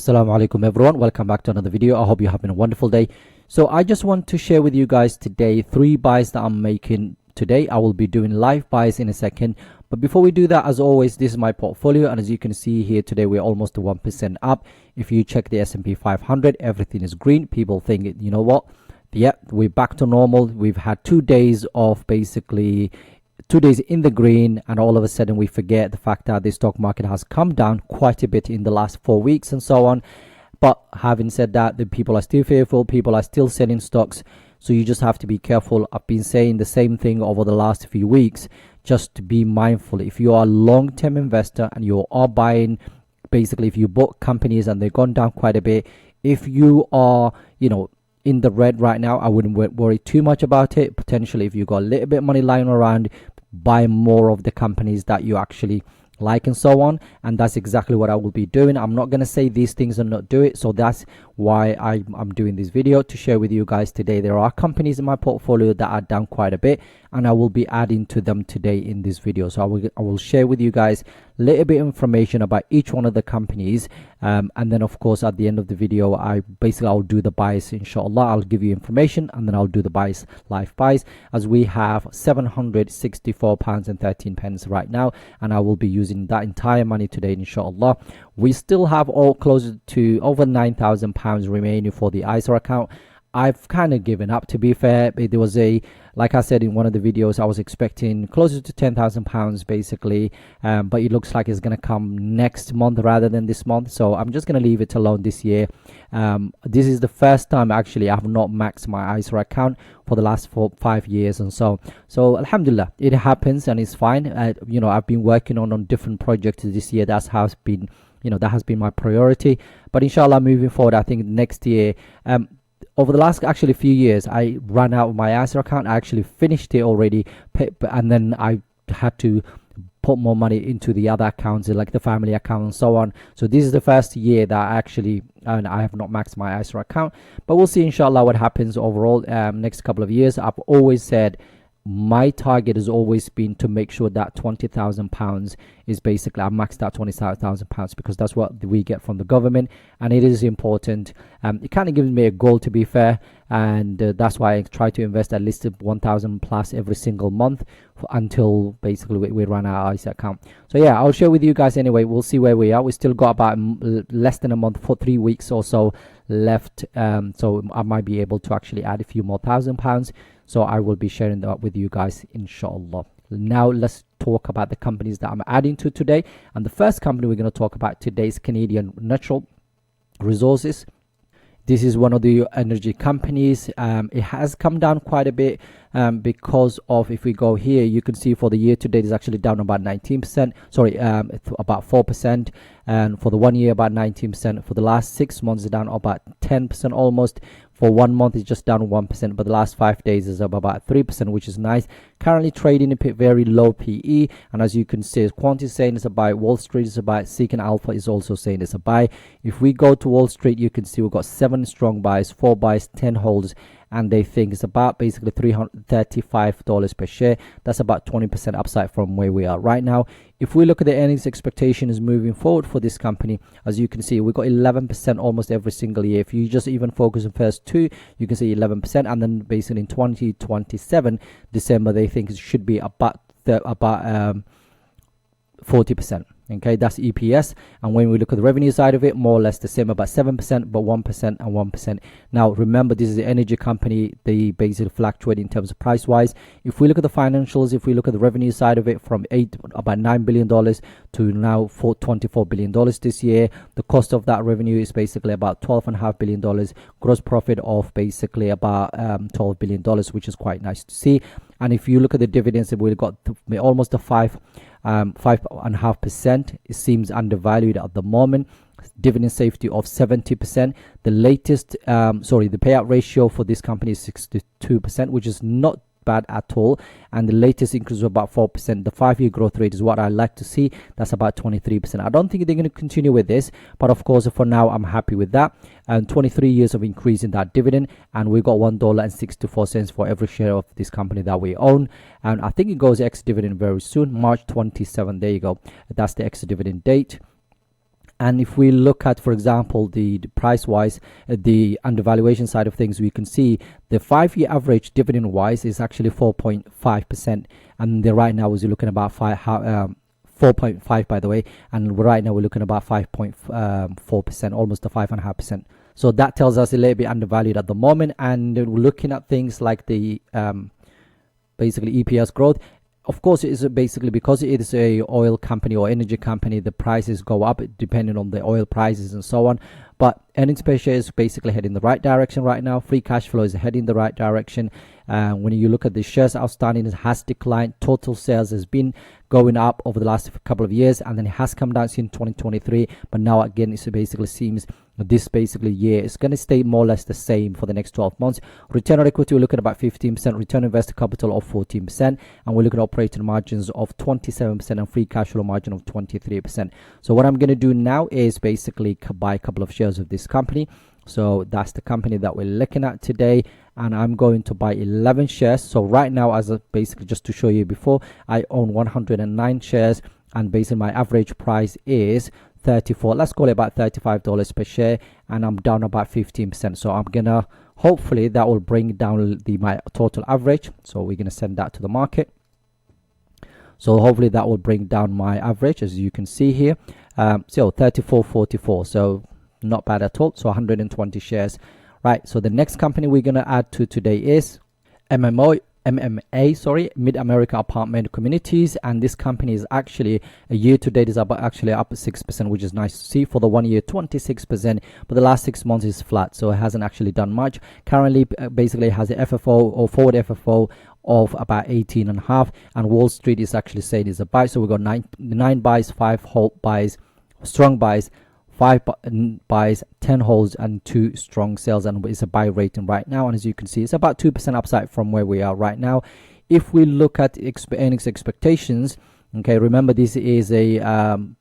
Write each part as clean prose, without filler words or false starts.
Assalamu alaikum everyone, welcome back to another video. I hope you're having a wonderful day. So I just want to share with you guys today 3 buys that I'm making today. I will be doing live buys in a second, but before we do that, as always, this is my portfolio, and as you can see here today we're almost 1% up. If you check the S&P 500, everything is green. People think, you know what, yeah, we're back to normal. We've had 2 days of basically 2 days in the green, and all of a sudden we forget the fact that the stock market has come down quite a bit in the last 4 weeks and so on. But having said that, the people are still fearful, people are still selling stocks, so you just have to be careful. I've been saying the same thing over the last few weeks, just to be mindful. If you are a long-term investor and you are buying, basically if you bought companies and they've gone down quite a bit, if you are, in the red right now, I wouldn't worry too much about it. Potentially, if you got a little bit of money lying around, buy more of the companies that you actually like and so on, and that's exactly what I will be doing. I'm not going to say these things and not do it, so that's why I'm doing this video, to share with you guys today. There are companies in my portfolio that are down quite a bit, and I will be adding to them today in this video. So I will share with you guys a little bit of information about each one of the companies, and then of course at the end of the video I'll do the buys. Inshallah, I'll give you information and then I'll do the buys, live buys, as we have £764.13 right now, and I will be using that entire money today, inshallah. We still have all close to over £9,000 remaining for the ISA account. I've kind of given up, to be fair. There was like I said in one of the videos, I was expecting closer to £10,000 basically, but it looks like it's going to come next month rather than this month, so I'm just going to leave it alone this year. This is the first time actually I have not maxed my ISA account for the last 4-5 years, and so alhamdulillah, it happens and it's fine. I've been working on different projects this year. That has been my priority, but inshallah moving forward, I think next year, over the last actually few years, I ran out of my ISA account. I actually finished it already, and then I had to put more money into the other accounts, like the family account and so on. So this is the first year that I have not maxed my ISA account, but we'll see inshallah what happens overall next couple of years. I've always said my target has always been to make sure that £20,000 is basically, I maxed out £20,000 because that's what we get from the government, and it is important. It kind of gives me a goal, to be fair, and that's why I try to invest at least 1,000 plus every single month until basically we run our ISA account. So yeah, I'll share with you guys anyway. We'll see where we are. We still got about less than a month, for 3 weeks or so left, so I might be able to actually add a few more £1,000. So I will be sharing that with you guys, inshallah. Now let's talk about the companies that I'm adding to today. And the first company we're going to talk about today is Canadian Natural Resources. This is one of the energy companies. It has come down quite a bit because of, if we go here, you can see for the year to date is actually down about 19%. Sorry, about 4%, and for the 1 year about 19%. For the last 6 months, it's down about 10% almost. For 1 month, it's just down 1%, but the last 5 days is up about 3%, which is nice. Currently trading a very low PE, and as you can see, Quant is saying it's a buy, Wall Street is a buy, Seeking Alpha is also saying it's a buy. If we go to Wall Street, you can see we've got 7 strong buys, 4 buys, 10 holds, and they think it's about basically $335 per share. That's about 20% upside from where we are right now. If we look at the earnings expectations moving forward for this company, as you can see, we've got 11% almost every single year. If you just even focus on first 2, you can see 11%, and then basically in 2027 December, they think it should be about 40%. Okay, that's EPS. And when we look at the revenue side of it, more or less the same, about 7%, but 1% and 1%. Now remember, this is an energy company. They basically fluctuate in terms of price wise. If we look at the financials, if we look at the revenue side of it, from about $9 billion to now $24 billion this year. The cost of that revenue is basically about $12.5 billion. Gross profit of basically about $12 billion, which is quite nice to see. And if you look at the dividends, we've got almost a 5.5%. It seems undervalued at the moment. Dividend safety of 70%. The latest, the payout ratio for this company is 62%, which is not bad at all, and the latest increase was about 4%. The 5-year growth rate is what I like to see. That's about 23%. I don't think they're going to continue with this, but of course for now I'm happy with that. And 23 years of increase in that dividend, and we got $1.64 for every share of this company that we own. And I think it goes ex-dividend very soon, March 27. There you go, that's the ex-dividend date. And if we look at, for example, the price wise, the undervaluation side of things, we can see the 5-year average dividend wise is actually 4.5%, and right now is looking about 4.5 by the way, and right now we're looking about 5.4%, almost to 5.5%. So that tells us a little bit undervalued at the moment. And we're looking at things like the basically EPS growth. Of course, it is basically because it is a oil company or energy company, the prices go up depending on the oil prices and so on. But earnings per share is basically heading the right direction right now. Free cash flow is heading the right direction. When you look at the shares outstanding, it has declined. Total sales has been going up over the last couple of years, and then it has come down since 2023. But now again, it basically seems this basically year is going to stay more or less the same for the next 12 months. Return on equity, we're looking at about 15%, return on invested capital of 14%, and we're looking at operating margins of 27% and free cash flow margin of 23%. So what I'm going to do now is basically buy a couple of shares of this company. So that's the company that we're looking at today, and I'm going to buy 11 shares. So right now, as basically just to show you before, I own 109 shares, and basically my average price is 34, let's call it about $35 per share, and I'm down about 15%. So I'm gonna, hopefully that will bring down my total average. So we're gonna send that to the market. So hopefully that will bring down my average, as you can see here. So 34.44, so not bad at all. So 120 shares. Right, so the next company we're gonna add to today is Mid America Apartment Communities, and this company is actually a year to date is up 6%, which is nice to see. For the 1 year, 26%, but the last 6 months is flat, so it hasn't actually done much. Currently, basically has a FFO or forward FFO of about 18.5, and Wall Street is actually saying it's a buy. So we got nine buys, 5 hold buys, strong buys, 5 buys, 10 holds, and 2 strong sales, and it's a buy rating right now. And as you can see, it's about 2% upside from where we are right now. If we look at earnings expectations, okay, remember this is a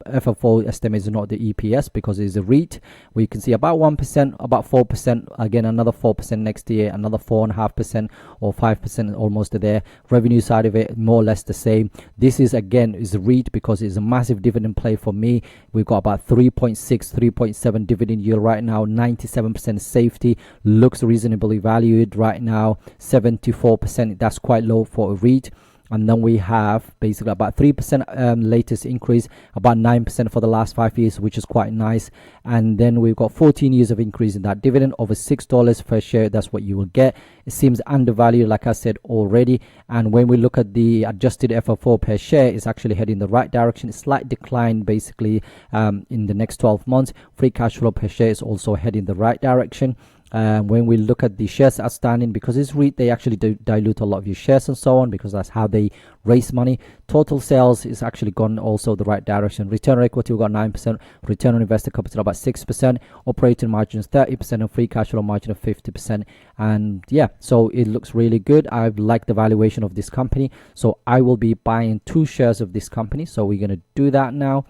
FFO estimate, is not the EPS, because it's a REIT. We can see about 1%, about 4%, again another 4% next year, another 4.5% or 5% almost there. Revenue side of it more or less the same. This is again is a REIT because it's a massive dividend play for me. We've got about 3.6, 3.7 dividend yield right now, 97% safety, looks reasonably valued right now, 74%, that's quite low for a REIT. And then we have basically about 3% latest increase, about 9% for the last 5 years, which is quite nice. And then we've got 14 years of increase in that dividend, over $6 per share. That's what you will get. It seems undervalued, like I said already. And when we look at the adjusted FFO per share, it's actually heading the right direction. A slight decline basically in the next 12 months. Free cash flow per share is also heading the right direction. When we look at the shares outstanding, because it's REIT, they actually dilute a lot of your shares and so on, because that's how they raise money. Total sales is actually gone also the right direction. Return on equity, we've got 9%. Return on invested capital about 6%. Operating margins 30%, and free cash flow margin of 50%. And yeah, so it looks really good. I like the valuation of this company, so I will be buying 2 shares of this company. So we're going to do that now.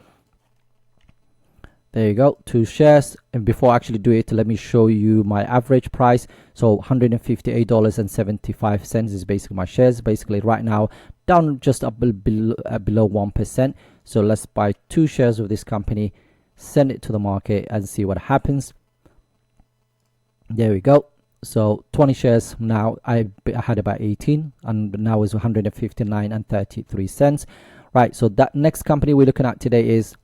There you go, 2 shares. And before I actually do it, let me show you my average price. So $158.75 is basically my shares. Basically right now down just up below 1%. So let's buy 2 shares of this company, send it to the market, and see what happens. There we go. So 20 shares now. I had about 18, and now is 159.33 cents. Right, so that next company we're looking at today is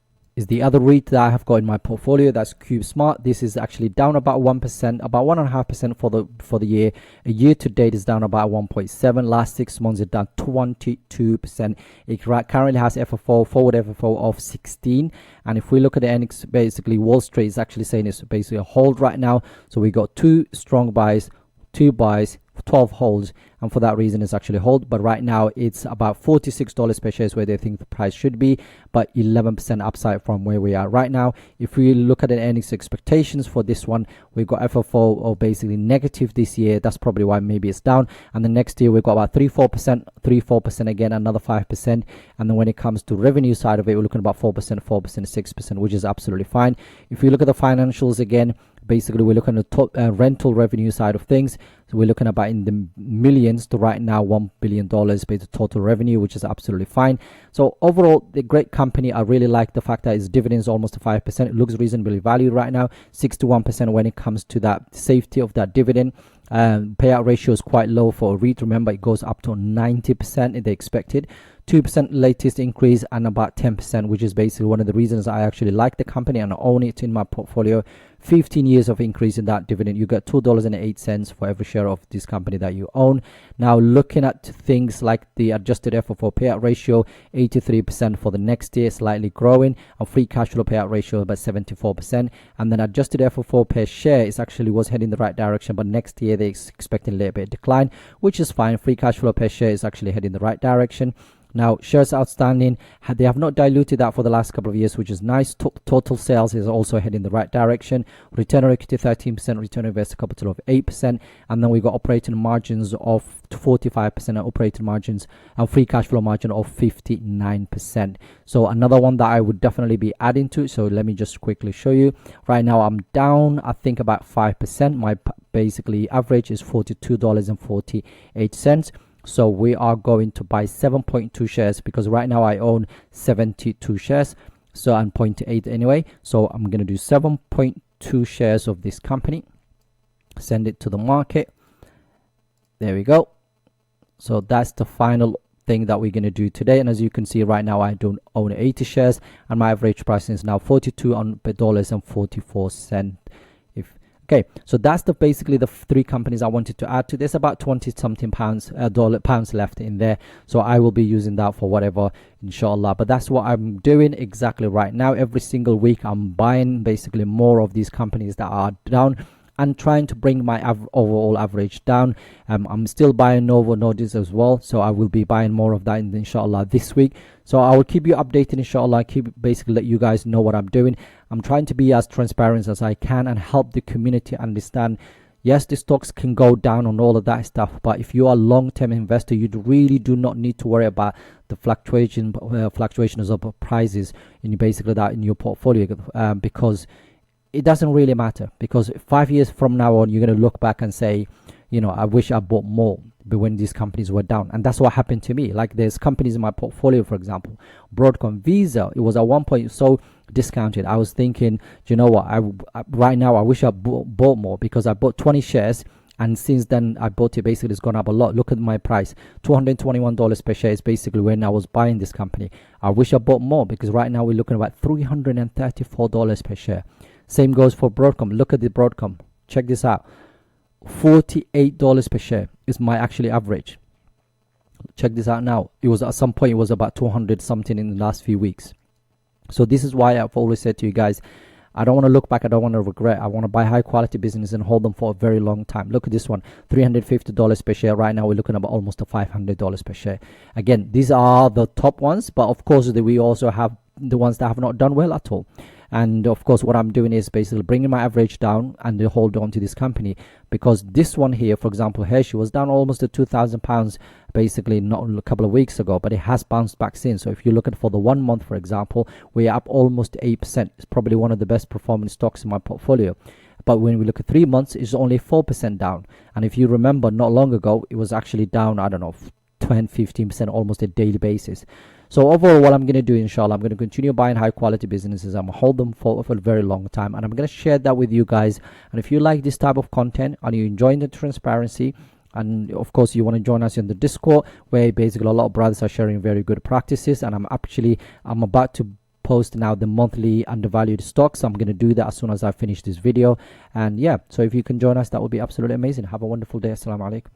the other REIT that I have got in my portfolio. That's CubeSmart. This is actually down about 1%, about 1.5% for the year. A year to date is down about 1.7. Last 6 months is down 22%. It currently has FFO, forward FFO of 16. And if we look at the earnings, basically Wall Street is actually saying it's basically a hold right now. So we got 2 strong buys, 2 buys, 12 holds, and for that reason it's actually hold. But right now it's about $46 per share is where they think the price should be, but 11% upside from where we are right now. If we look at the earnings expectations for this one, we've got FFO of basically negative this year. That's probably why maybe it's down. And the next year we've got about 3-4% again, another 5%. And then when it comes to revenue side of it, we're looking at about 4%, 6%, which is absolutely fine. If you look at the financials again, Basically, we're looking at the top rental revenue side of things. So we're looking about in the millions to right now $1 billion based total revenue, which is absolutely fine. So overall, the great company. I really like the fact that its dividends almost 5%. It looks reasonably valued right now, 61% when it comes to that safety of that dividend. Payout ratio is quite low for a REIT. Remember, it goes up to 90% if they expected. 2% latest increase and about 10%, which is basically one of the reasons I actually like the company and own it in my portfolio. 15 years of increase in that dividend. You get $2.08 for every share of this company that you own. Now, looking at things like the adjusted FFO payout ratio, 83% for the next year, slightly growing, and free cash flow payout ratio about 74%. And then adjusted FFO per share is actually was heading the right direction, but next year they expecting a little bit of decline, which is fine. Free cash flow per share is actually heading the right direction. Now, shares outstanding, they have not diluted that for the last couple of years, which is nice. Total sales is also heading the right direction. Return on equity 13%, return on invested capital of 8%. And then we got operating margins of 45% and operating margins and free cash flow margin of 59%. So another one that I would definitely be adding to. So let me just quickly show you. Right now I'm down, I think about 5%. My basically average is $42.48. So we are going to buy 7.2 shares because right now I own 72 shares. So I'm 0.8 anyway. So I'm going to do 7.2 shares of this company. Send it to the market. There we go. So that's the final thing that we're going to do today. And as you can see right now, I don't own 80 shares and my average price is now $42.44. Okay, so that's basically the three companies I wanted to add to. There's about 20 something pounds left in there, so I will be using that for whatever, inshallah. But that's what I'm doing exactly right now. Every single week I'm buying basically more of these companies that are down and trying to bring my overall average down. I'm still buying Novo Nordisk as well, so I will be buying more of that inshallah this week. So I will keep you updated inshallah. Keep basically let you guys know what I'm doing. I'm trying to be as transparent as I can and help the community understand. Yes, the stocks can go down on all of that stuff, but if you are a long-term investor, you really do not need to worry about the fluctuations of prices in basically that in your portfolio, because it doesn't really matter. Because 5 years from now on, you're going to look back and say, you know, I wish I bought more but when these companies were down. And that's what happened to me. Like there's companies in my portfolio, for example, Broadcom, Visa, it was at one point so discounted. I was thinking, you know what, right now I wish I bought more because I bought 20 shares. And since then, I bought it. Basically, it's gone up a lot. Look at my price. $221 per share is basically when I was buying this company. I wish I bought more because right now we're looking at about $334 per share. Same goes for Broadcom. Look at the Broadcom. Check this out. $48 per share is my actually average. Check this out now. It was at some point, it was about 200 something in the last few weeks. So this is why I've always said to you guys, I don't want to look back. I don't want to regret. I want to buy high quality business and hold them for a very long time. Look at this one, $350 per share. Right now we're looking at about almost $500 per share. Again, these are the top ones, but of course we also have the ones that have not done well at all. And of course, what I'm doing is basically bringing my average down and hold on to this company, because this one here, for example, Hershey was down almost to £2,000 basically not a couple of weeks ago, but it has bounced back since. So if you're looking for the 1 month, for example, we're up almost 8%. It's probably one of the best performing stocks in my portfolio. But when we look at 3 months, it's only 4% down. And if you remember, not long ago, it was actually down, I don't know, 10-15% almost a daily basis. So overall, what I'm going to do, inshallah, I'm going to continue buying high quality businesses. I'm going to hold them for a very long time, and I'm going to share that with you guys. And if you like this type of content and you're enjoying the transparency, and of course you want to join us in the Discord, where basically a lot of brothers are sharing very good practices, and I'm about to post now the monthly undervalued stocks. I'm going to do that as soon as I finish this video. And yeah, so if you can join us, that would be absolutely amazing. Have a wonderful day. Assalamu alaikum.